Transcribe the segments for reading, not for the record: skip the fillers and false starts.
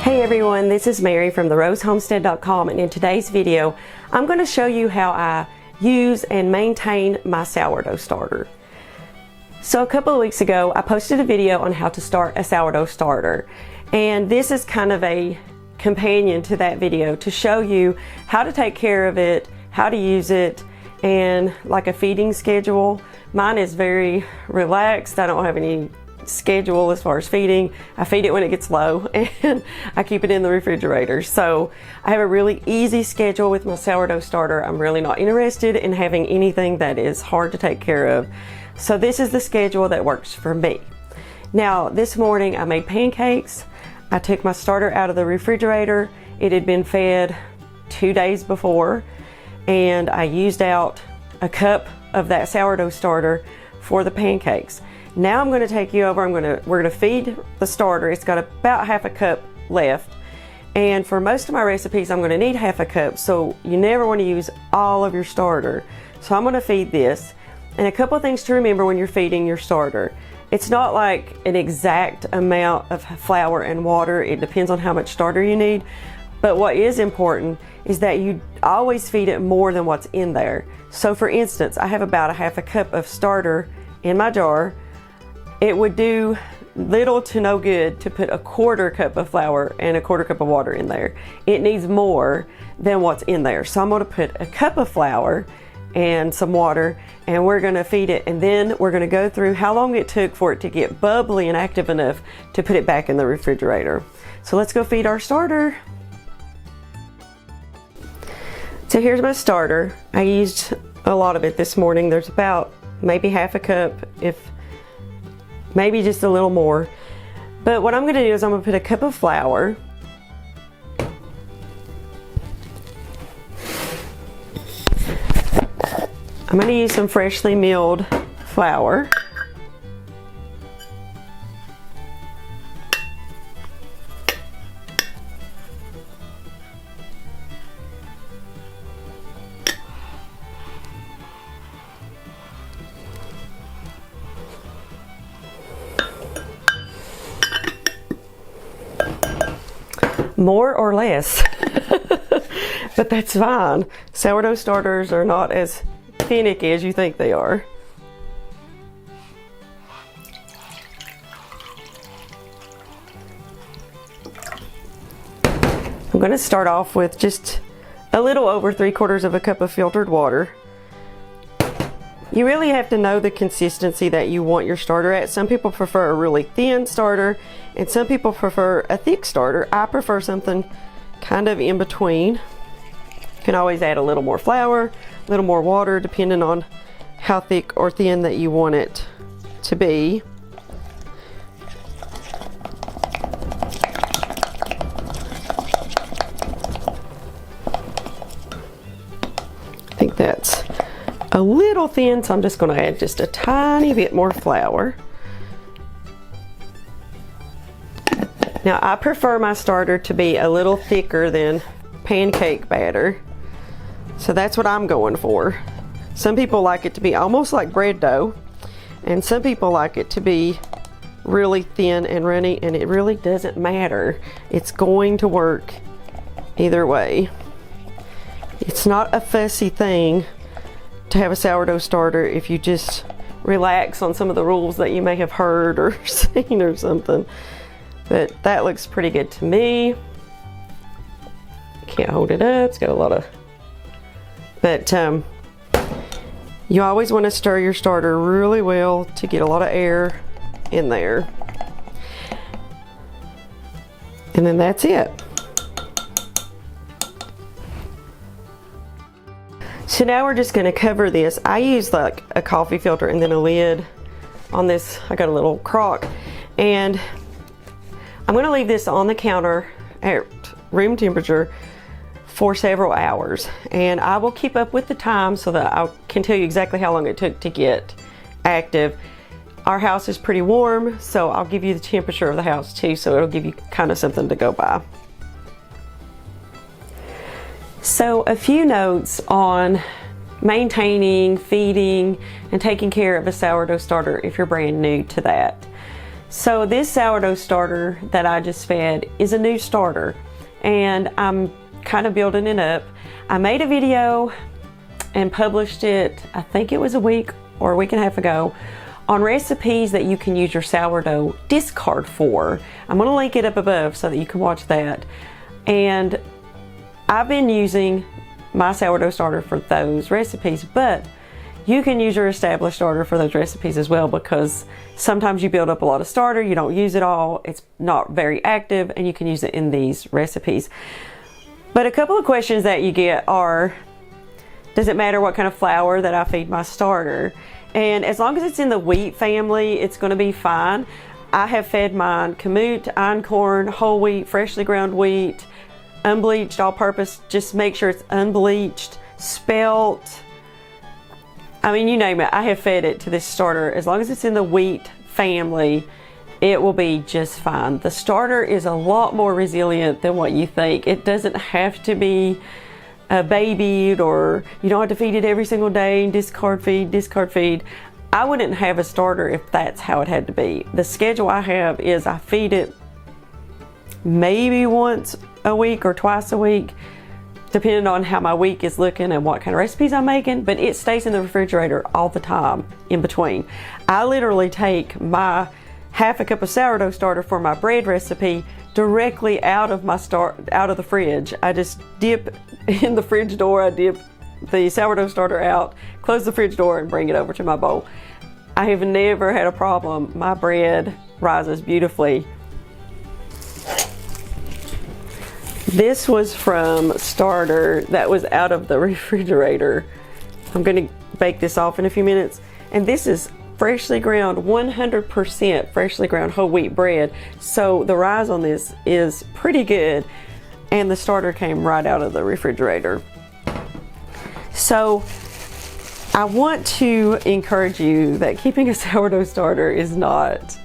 Hey everyone, this is Mary from therosehomestead.com, and in today's video I'm going to show you how I use and maintain my sourdough starter. So a couple of weeks ago I posted a video on how to start a sourdough starter, and this is kind of a companion to that video to show you how to take care of it, how to use it, and like a feeding schedule. Mine is very relaxed. I don't have any schedule as far as feeding. I feed it when it gets low and I keep it in the refrigerator. So I have a really easy schedule with my sourdough starter. I'm really not interested in having anything that is hard to take care of. So this is the schedule that works for me. Now this morning I made pancakes. I took my starter out of the refrigerator. It had been fed 2 days before, and I used out a cup of that sourdough starter for the pancakes. Now I'm going to take you over, we're going to feed the starter. It's got about half a cup left, and for most of my recipes I'm going to need half a cup, so you never want to use all of your starter. So I'm going to feed this. And a couple of things to remember when you're feeding your starter: it's not like an exact amount of flour and water. It depends on how much starter you need. But what is important is that you always feed it more than what's in there. So for instance, I have about a half a cup of starter in my jar. It would do little to no good to put a quarter cup of flour and a quarter cup of water in there. It needs more than what's in there. So I'm going to put a cup of flour and some water, and we're going to feed it, and then we're going to go through how long it took for it to get bubbly and active enough to put it back in the refrigerator. So let's go feed our starter. So here's my starter. I used a lot of it this morning. There's about maybe half a cup, if maybe just a little more. But what I'm going to do is I'm going to put a cup of flour, I'm going to use some freshly milled flour. More or less, but that's fine. Sourdough starters are not as finicky as you think they are. I'm going to start off with just a little over 3/4 of a cup of filtered water. You really have to know the consistency that you want your starter at. Some people prefer a really thin starter, and some people prefer a thick starter. I prefer something kind of in between. You can always add a little more flour, a little more water, depending on how thick or thin that you want it to be. I think that's a little thin, so I'm just going to add just a tiny bit more flour. Now I prefer my starter to be a little thicker than pancake batter, so that's what I'm going for. Some people like it to be almost like bread dough, and some people like it to be really thin and runny, and it really doesn't matter. It's going to work either way. It's not a fussy thing to have a sourdough starter if you just relax on some of the rules that you may have heard or seen or something. But that looks pretty good to me. Can't hold it up, it's got a lot of, but you always want to stir your starter really well to get a lot of air in there. And then that's it. So now we're just going to cover this. I use like a coffee filter and then a lid on this. I got a little crock, and I'm going to leave this on the counter at room temperature for several hours, and I will keep up with the time so that I can tell you exactly how long it took to get active. Our house is pretty warm, so I'll give you the temperature of the house too, so it'll give you kind of something to go by. So a few notes on maintaining, feeding, and taking care of a sourdough starter if you're brand new to that. So this sourdough starter that I just fed is a new starter, and I'm kind of building it up. I made a video and published it, I think it was a week or a week and a half ago, on recipes that you can use your sourdough discard for. I'm going to link it up above so that you can watch that. And I've been using my sourdough starter for those recipes, but you can use your established starter for those recipes as well, because sometimes you build up a lot of starter, you don't use it all, it's not very active, and you can use it in these recipes. But a couple of questions that you get are, does it matter what kind of flour that I feed my starter? And as long as it's in the wheat family, it's going to be fine. I have fed mine kamut, einkorn, whole wheat, freshly ground wheat, unbleached, all-purpose. Just make sure it's unbleached, spelt. I mean, you name it. I have fed it to this starter. As long as it's in the wheat family, it will be just fine. The starter is a lot more resilient than what you think. It doesn't have to be babied, or you don't have to feed it every single day and discard feed, discard feed. I wouldn't have a starter if that's how it had to be. The schedule I have is I feed it maybe once a week or twice a week, depending on how my week is looking and what kind of recipes I'm making, but it stays in the refrigerator all the time in between. I literally take my half a cup of sourdough starter for my bread recipe directly out of the fridge. I just dip in the fridge door, I dip the sourdough starter out, close the fridge door, and bring it over to my bowl. I have never had a problem. My bread rises beautifully. This was from starter that was out of the refrigerator. I'm going to bake this off in a few minutes, and this is freshly ground, 100% freshly ground whole wheat bread. So the rise on this is pretty good, and the starter came right out of the refrigerator. So I want to encourage you that keeping a sourdough starter is not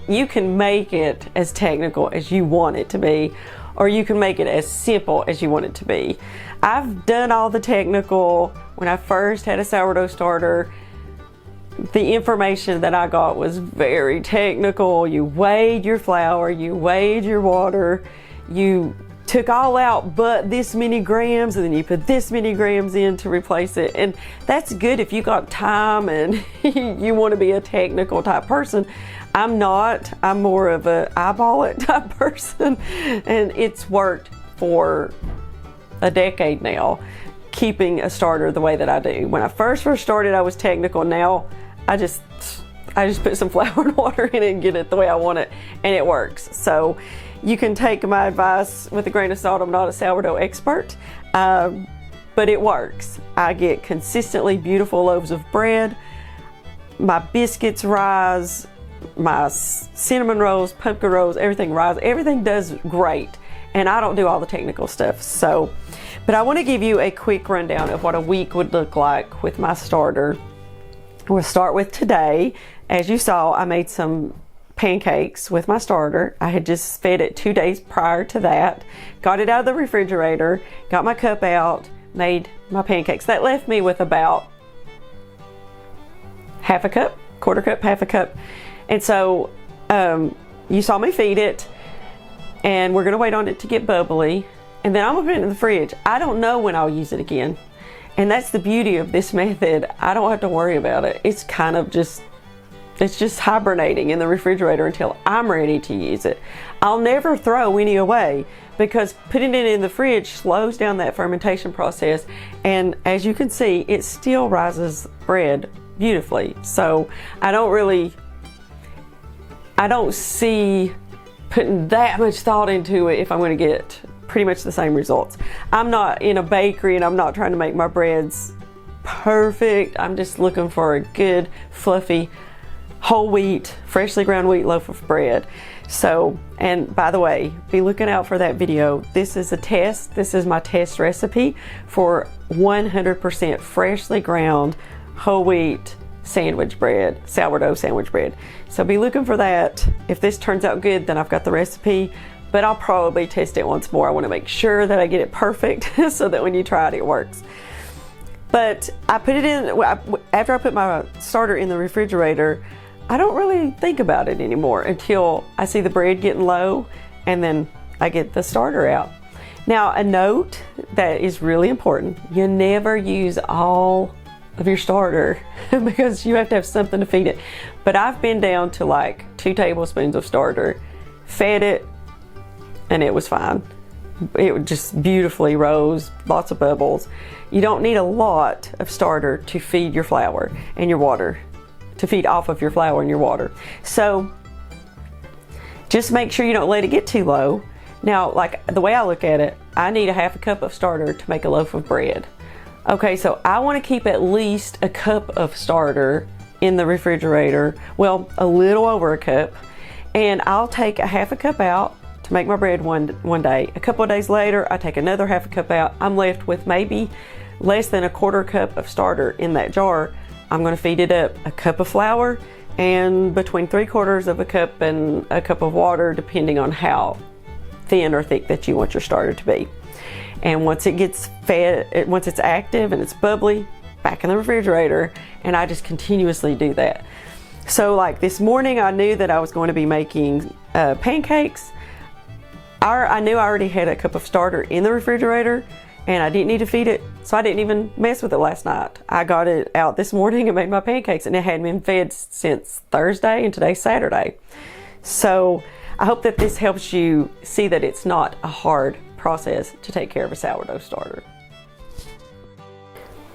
you can make it as technical as you want it to be, or you can make it as simple as you want it to be. I've done all the technical. When I first had a sourdough starter, the information that I got was very technical. You weighed your flour, you weighed your water, you took all out but this many grams, and then you put this many grams in to replace it. And that's good if you got time and you want to be a technical type person. I'm not. I'm more of a eyeball it type person, and it's worked for a decade now, keeping a starter the way that I do. When I first started, I was technical. Now I just put some flour and water in it and get it the way I want it, and it works. So you can take my advice with a grain of salt. I'm not a sourdough expert, but it works. I get consistently beautiful loaves of bread. My biscuits rise, my cinnamon rolls, pumpkin rolls, everything rise. Everything does great, and I don't do all the technical stuff. So, but I want to give you a quick rundown of what a week would look like with my starter. We'll start with today. As you saw, I made some pancakes with my starter. I had just fed it 2 days prior to that, got it out of the refrigerator, got my cup out, made my pancakes. That left me with about half a cup, quarter cup, half a cup. And so you saw me feed it, and we're gonna wait on it to get bubbly, and then I'm gonna put it in the fridge. I don't know when I'll use it again. And that's the beauty of this method. I don't have to worry about it. It's kind of just, it's just hibernating in the refrigerator until I'm ready to use it. I'll never throw any away, because putting it in the fridge slows down that fermentation process. And as you can see, it still rises bread beautifully. So I don't see putting that much thought into it if I'm going to get pretty much the same results. I'm not in a bakery, and I'm not trying to make my breads perfect. I'm just looking for a good, fluffy, whole wheat, freshly ground wheat loaf of bread. So, and by the way, be looking out for that video. This is a test. This is my test recipe for 100% freshly ground whole wheat sandwich bread, sourdough sandwich bread. So be looking for that. If this turns out good, then I've got the recipe, but I'll probably test it once more. I want to make sure that I get it perfect so that when you try it, it works. But I put it in, after I put my starter in the refrigerator, I don't really think about it anymore until I see the bread getting low, and then I get the starter out. Now, a note that is really important: you never use all of your starter because you have to have something to feed it. But I've been down to like 2 tablespoons of starter, fed it, and it was fine. It just beautifully rose, lots of bubbles. You don't need a lot of starter to feed your flour and your water, to feed off of your flour and your water. So just make sure you don't let it get too low. Now, like the way I look at it, I need a 1/2 cup of starter to make a loaf of bread. Okay, so I want to keep at least a cup of starter in the refrigerator, well, a little over a cup, and I'll take a 1/2 cup out to make my bread one day. A couple of days later, I take another 1/2 cup out. I'm left with maybe less than a 1/4 cup of starter in that jar. I'm going to feed it up a cup of flour and between 3/4 of a cup and a cup of water, depending on how thin or thick that you want your starter to be. And once it gets fed, once it's active and it's bubbly, back in the refrigerator, and I just continuously do that. So like this morning, I knew that I was going to be making pancakes. I knew I already had a cup of starter in the refrigerator, and I didn't need to feed it, so I didn't even mess with it last night. I got it out this morning and made my pancakes, and it hadn't been fed since Thursday, and today's Saturday. So I hope that this helps you see that it's not a hard process to take care of a sourdough starter.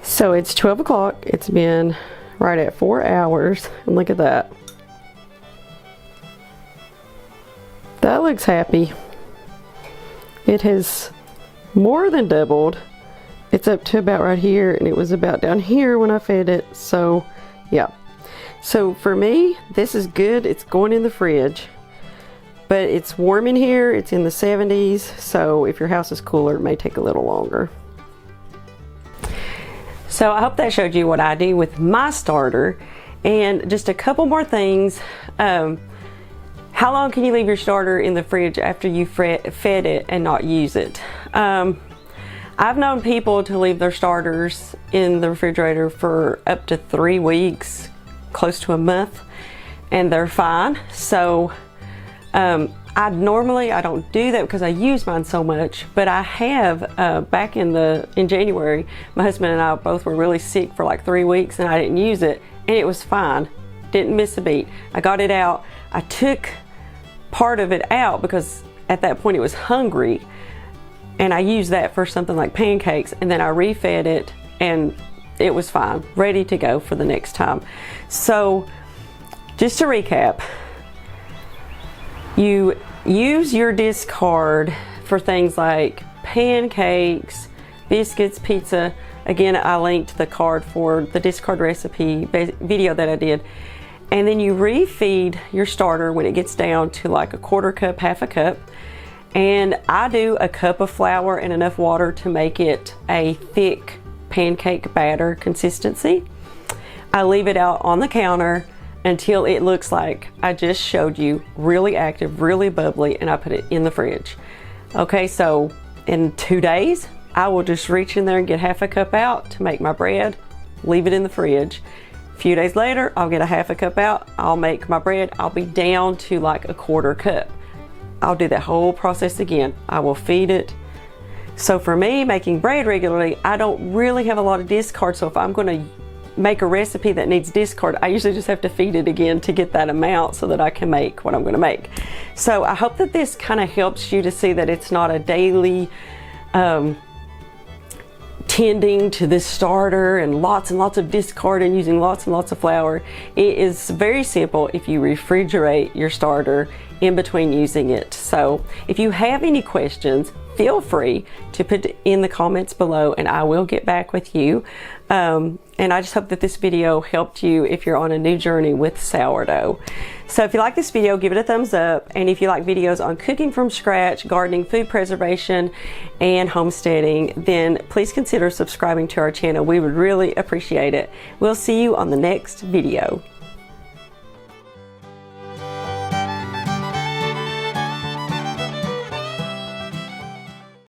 So it's 12 o'clock. It's been right at 4 hours, and look at that. That looks happy. It has more than doubled. It's up to about right here, and it was about down here when I fed it. So yeah, so for me, this is good. It's going in the fridge, but it's warm in here. It's in the 70s, so if your house is cooler, it may take a little longer. So I hope that showed you what I do with my starter. And just a couple more things. How long can you leave your starter in the fridge after you fed it and not use it? I've known people to leave their starters in the refrigerator for up to 3 weeks, close to a month, and they're fine. So I don't do that because I use mine so much, but I have back in January, my husband and I both were really sick for like 3 weeks, and I didn't use it, and it was fine. Didn't miss a beat. I got it out. I took part of it out because at that point it was hungry, and I used that for something like pancakes, and then I refed it, and it was fine, ready to go for the next time. So just to recap, you use your discard for things like pancakes, biscuits, pizza. Again, I linked the card for the discard recipe video that I did. And then you refeed your starter when it gets down to like a 1/4 cup, 1/2 cup. And I do a cup of flour and enough water to make it a thick pancake batter consistency. I leave it out on the counter until it looks like I just showed you, really active, really bubbly, and I put it in the fridge. Okay, so in 2 days, I will just reach in there and get 1/2 cup out to make my bread, leave it in the fridge. A few days later, I'll get a 1/2 cup out, I'll make my bread, I'll be down to like a 1/4 cup. I'll do that whole process again. I will feed it. So for me, making bread regularly, I don't really have a lot of discard, so if I'm gonna make a recipe that needs discard, I usually just have to feed it again to get that amount so that I can make what I'm going to make. So I hope that this kind of helps you to see that it's not a daily tending to this starter and lots of discard and using lots and lots of flour. It is very simple if you refrigerate your starter in between using it. So if you have any questions, feel free to put it in the comments below and I will get back with you. And I just hope that this video helped you if you're on a new journey with sourdough. So if you like this video, give it a thumbs up. And if you like videos on cooking from scratch, gardening, food preservation, and homesteading, then please consider subscribing to our channel. We would really appreciate it. We'll see you on the next video.